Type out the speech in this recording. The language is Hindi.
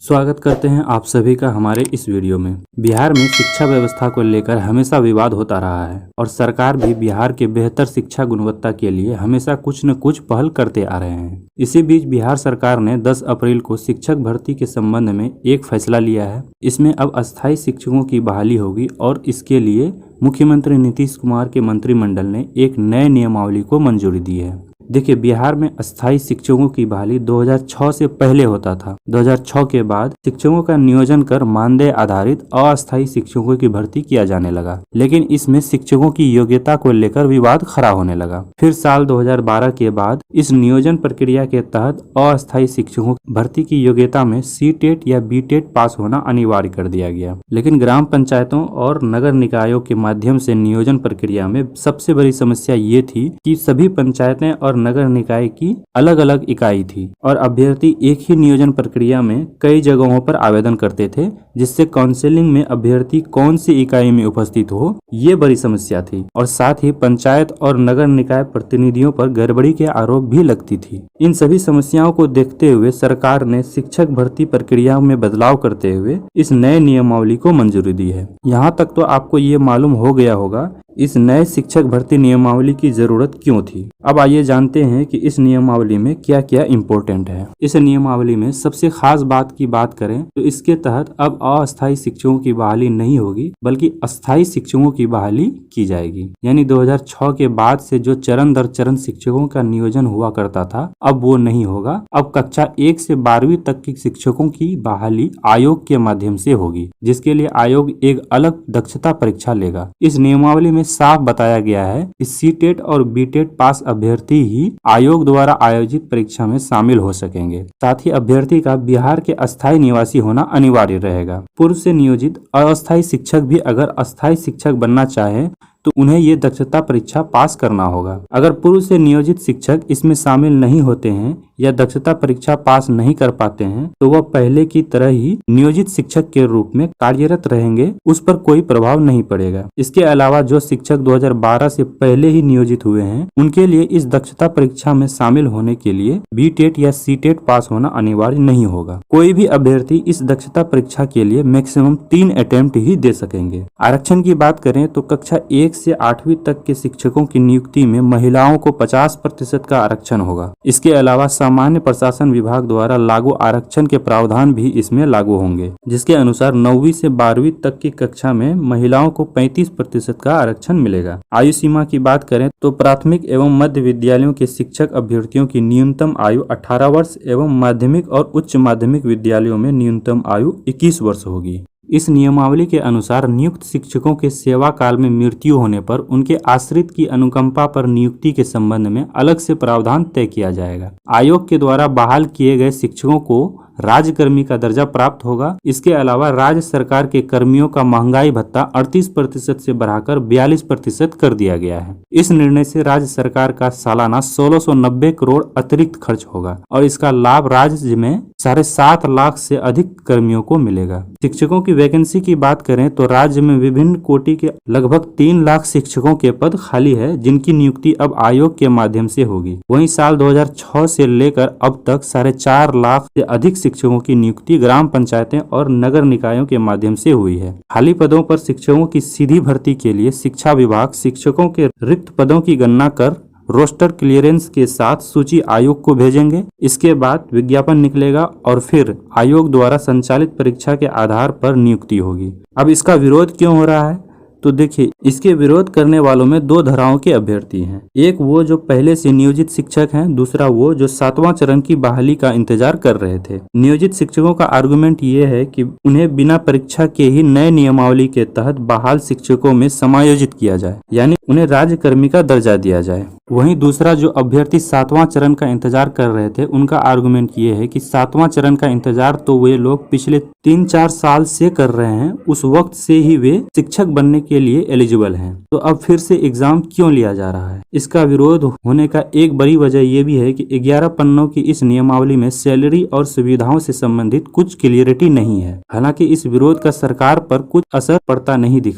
स्वागत करते हैं आप सभी का हमारे इस वीडियो में। बिहार में शिक्षा व्यवस्था को लेकर हमेशा विवाद होता रहा है और सरकार भी बिहार के बेहतर शिक्षा गुणवत्ता के लिए हमेशा कुछ न कुछ पहल करते आ रहे हैं। इसी बीच बिहार सरकार ने 10 अप्रैल को शिक्षक भर्ती के संबंध में एक फैसला लिया है। इसमें अब अस्थायी शिक्षकों की बहाली होगी और इसके लिए मुख्यमंत्री नीतीश कुमार के मंत्रिमंडल ने एक नए नियमावली को मंजूरी दी है। देखिए, बिहार में अस्थायी शिक्षकों की बहाली 2006 से पहले होता था। 2006 के बाद शिक्षकों का नियोजन कर मानदेय आधारित अस्थायी शिक्षकों की भर्ती किया जाने लगा, लेकिन इसमें शिक्षकों की योग्यता को लेकर विवाद खड़ा होने लगा। फिर साल 2012 के बाद इस नियोजन प्रक्रिया के तहत अस्थायी शिक्षकों की भर्ती की योग्यता में C-TET या B-TET पास होना अनिवार्य कर दिया गया। लेकिन ग्राम पंचायतों और नगर निकायों के माध्यम से नियोजन प्रक्रिया में सबसे बड़ी समस्या ये थी कि सभी पंचायतें और नगर निकाय की अलग अलग इकाई थी और अभ्यर्थी एक ही नियोजन प्रक्रिया में कई जगहों पर आवेदन करते थे, जिससे काउंसलिंग में अभ्यर्थी कौन सी इकाई में उपस्थित हो ये बड़ी समस्या थी। और साथ ही पंचायत और नगर निकाय प्रतिनिधियों पर गड़बड़ी के आरोप भी लगती थी। इन सभी समस्याओं को देखते हुए सरकार ने शिक्षक भर्ती प्रक्रिया में बदलाव करते हुए इस नए नियमावली को मंजूरी दी है। यहाँ तक तो आपको ये मालूम हो गया होगा इस नए शिक्षक भर्ती नियमावली की जरूरत क्यों थी। अब आइए जानते हैं कि इस नियमावली में क्या क्या इम्पोर्टेंट है। इस नियमावली में सबसे खास बात की बात करें तो इसके तहत अब अस्थायी शिक्षकों की बहाली नहीं होगी, बल्कि अस्थायी शिक्षकों की बहाली की जाएगी। यानी 2006 के बाद से जो चरण दर चरण शिक्षकों का नियोजन हुआ करता था, अब वो नहीं होगा। अब कक्षा 1 से 12वीं तक के शिक्षकों की बहाली आयोग के माध्यम से होगी, जिसके लिए आयोग एक अलग दक्षता परीक्षा लेगा। इस नियमावली में साफ बताया गया है कि C-TET और B-TET पास अभ्यर्थी ही आयोग द्वारा आयोजित परीक्षा में शामिल हो सकेंगे। साथ ही अभ्यर्थी का बिहार के अस्थायी निवासी होना अनिवार्य रहेगा। पूर्व से नियोजित अस्थायी शिक्षक भी अगर अस्थायी शिक्षक बनना चाहे तो उन्हें ये दक्षता परीक्षा पास करना होगा। अगर पूर्व से नियोजित शिक्षक इसमें शामिल नहीं होते हैं या दक्षता परीक्षा पास नहीं कर पाते हैं तो वह पहले की तरह ही नियोजित शिक्षक के रूप में कार्यरत रहेंगे, उस पर कोई प्रभाव नहीं पड़ेगा। इसके अलावा जो शिक्षक 2012 से पहले ही नियोजित हुए हैं उनके लिए इस दक्षता परीक्षा में शामिल होने के लिए B-TET या C-TET पास होना अनिवार्य नहीं होगा। कोई भी अभ्यर्थी इस दक्षता परीक्षा के लिए मैक्सिमम 3 अटेम्प्ट ही दे सकेंगे। आरक्षण की बात करें तो कक्षा 1 से 8वीं तक के शिक्षकों की नियुक्ति में महिलाओं को 50% का आरक्षण होगा। इसके अलावा सामान्य प्रशासन विभाग द्वारा लागू आरक्षण के प्रावधान भी इसमें लागू होंगे, जिसके अनुसार 9वीं से 12वीं तक की कक्षा में महिलाओं को 35% का आरक्षण मिलेगा। आयु सीमा की बात करें तो प्राथमिक एवं मध्य विद्यालयों के शिक्षक अभ्यर्थियों की न्यूनतम आयु 18 वर्ष एवं माध्यमिक और उच्च माध्यमिक विद्यालयों में न्यूनतम आयु 21 वर्ष होगी। इस नियमावली के अनुसार नियुक्त शिक्षकों के सेवा काल में मृत्यु होने पर उनके आश्रित की अनुकंपा पर नियुक्ति के संबंध में अलग से प्रावधान तय किया जाएगा। आयोग के द्वारा बहाल किए गए शिक्षकों को राज्यकर्मी का दर्जा प्राप्त होगा। इसके अलावा राज्य सरकार के कर्मियों का महंगाई भत्ता 38% से बढ़ाकर 42% कर दिया गया है। इस निर्णय से राज्य सरकार का सालाना 1690 करोड़ अतिरिक्त खर्च होगा और इसका लाभ राज्य में 7.5 लाख से अधिक कर्मियों को मिलेगा। शिक्षकों की वैकेंसी की बात करें तो राज्य में विभिन्न कोटि के लगभग 3 लाख शिक्षकों के पद खाली है, जिनकी नियुक्ति अब आयोग के माध्यम से होगी। वहीं साल 2006 से लेकर अब तक 4.5 लाख से अधिक शिक्षकों की नियुक्ति ग्राम पंचायतें और नगर निकायों के माध्यम से हुई है। खाली पदों पर शिक्षकों की सीधी भर्ती के लिए शिक्षा विभाग शिक्षकों के रिक्त पदों की गणना कर रोस्टर क्लियरेंस के साथ सूची आयोग को भेजेंगे। इसके बाद विज्ञापन निकलेगा और फिर आयोग द्वारा संचालित परीक्षा के आधार पर नियुक्ति होगी। अब इसका विरोध क्यों हो रहा है तो देखिए, इसके विरोध करने वालों में 2 धाराओं के अभ्यर्थी हैं। एक वो जो पहले से नियोजित शिक्षक हैं, दूसरा वो जो 7वां चरण की बहाली का इंतजार कर रहे थे। नियोजित शिक्षकों का आर्गुमेंट ये है कि उन्हें बिना परीक्षा के ही नए नियमावली के तहत बहाल शिक्षकों में समायोजित किया जाए, यानी उन्हें राज्यकर्मी का दर्जा दिया जाए। वहीं दूसरा जो अभ्यर्थी 7वां चरण का इंतजार कर रहे थे उनका आर्गुमेंट ये है कि 7वां चरण का इंतजार तो वे लोग पिछले 3-4 साल से कर रहे हैं, उस वक्त से ही वे शिक्षक बनने के लिए एलिजिबल हैं, तो अब फिर से एग्जाम क्यों लिया जा रहा है। इसका विरोध होने का एक बड़ी वजह यह भी है कि 11 पन्नों की इस नियमावली में सैलरी और सुविधाओं से संबंधित कुछ क्लियरिटी नहीं है। हालांकि इस विरोध का सरकार पर कुछ असर पड़ता नहीं दिख